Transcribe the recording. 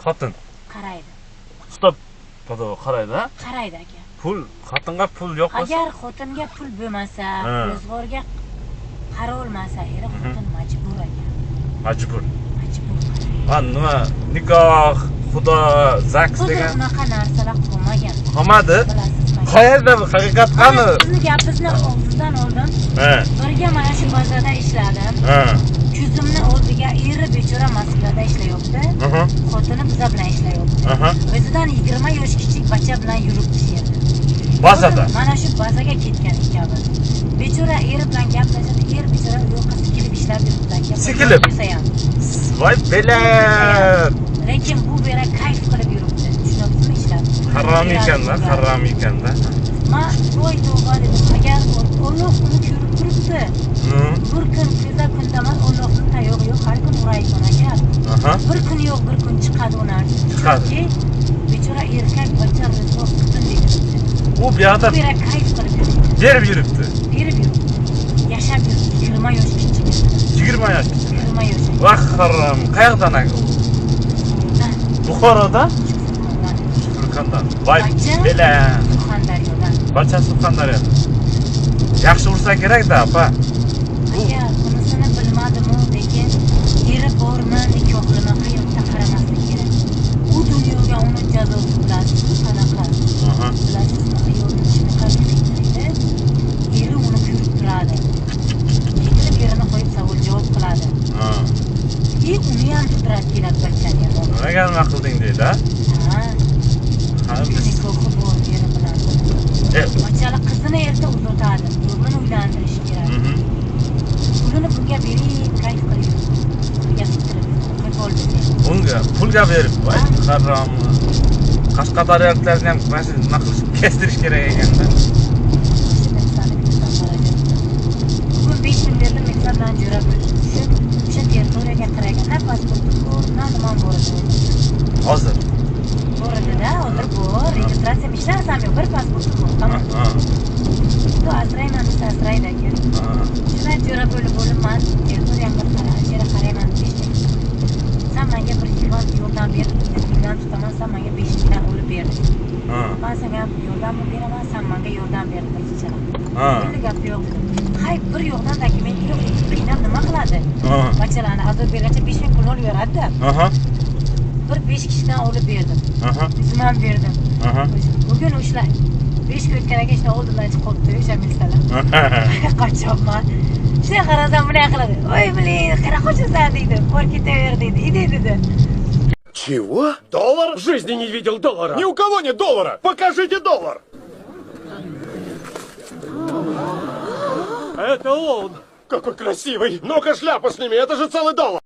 Xotin. Qaraydi. Stop. Xudo qaraydi. Qaraydi aka. Pul, xotinga pul yo'q bo'lsa. Agar xotinga pul bo'lmasa, ro'zg'orga qara olmasa, eri xotin majbur aka. Majbur. Majbur. Ha, nima nikoh, xudo, zaks degan unaqa narsalar qolmagan. qolmadi. Qayerda bu haqiqat qani? Sizni gapingizni og'zingizdan oldim. Birga mana shu bazada ishladim. Ko'zimni oldiga eri bechora Moskvada ishlayapti. Xotini biza bilan ishlayapti. O'zidan 20 yosh kichik bacha bilan yuribdi shu yerda. Bazada. Mana shu bazaga ketgan ekanmiz. Bechora eri bilan gaplashadi. Er bechora yo'qqa sikilib ishlab yuribdi aka. Sikilib? Voy belat. Lekin bu bera kayf qilib yuribdi. Tushunyapsizmi ishlab? Harom ekan-da, harom ekan-da. Men voy tavba dedim. Agar Alloh uni ko'rib turibdi. Bir kun kunda Allohning tayog'i yo'q, har kun uraydi aka. Bir kun yo'q, bir kun chiqadi ular. Chunki bechora erkak bacha rizq qilsin deydi. U bu yoqda bera kayf qilib yuribdi. berib yuribdi. Berib yuribdi. Yashab yuribdi. 20 yosh kichik. 20 yosh. 20 yosh. Vah harom. Qayerdan aka? Buxoroda? Surxondaryodan. Voy belat. Surxondaryodan. Bacha Surxondaryodan. Yaxshi ursa kerak-da, opa. Aka, bunisini bilmadim-u, lekin eri bormi, nikohlimi hayotda qaramaslik kerak. U dunyoga uni jazosi bilasiz, qanaqa? Bilasizmi, ayolni shunaqa qiynaydi. Eri uni ko'rib turadi. Ketirib yerini qo'yib savol javob qiladi. Uni ham fitrat keladi bachani ham. Nimaga nima qilding deydi, ha? Nikohi bor eri bilan. Bachali qizini erta uzatadi. O'g'lini uylantirish kerak. Pulini bunga berib, kayf qilib. Unga pulga berib, voy harom. Qashqadaryoliklarni ham mana shu nima qilish, kestirish kerak ekanda. Bugun 5 ming berdim, men bilan jo'ra bo'ldim. O'sha territoriyaga qaragan pasportim bor, nima bor edi. Hozir bor edi-da, hozir bor. Registratsiya ishlarsam yo'q, bir pasportim bor. Tamam. Bu asrayman, asraydi aka. Shundan jo'ra bo'libman, territoriyamga qarayman deyishdi. Sen menga bir yordam ber, men tutaman, sen menga 5 mingdan olib berdi. Men senga yordam beraman, sen menga yordam ber deyishdi. Endi gap yo'q. Hay bir yo'qdan dokument yo'q, qiynab nima qiladi? Bachalarni azor bergancha 5 ming pul olib beradi-da. Bir 5 kishidan olib berdim. O'zim ham berdim. Bugun o'sha 5 kun o'tganiga ishni oldimdan chiqib qolibdi o'sha milsalar. Qochobman. Shunday qarasam bunday qiladi. Voy blin, qara qochasan deydi. Bor ketaver deydi. Ide dedi. Чего? Доллар? В жизни не видел доллара. Ни у кого нет доллара. Покажите доллар. Это он. Какой красивый. Ну-ка шляпу сними, это же целый доллар.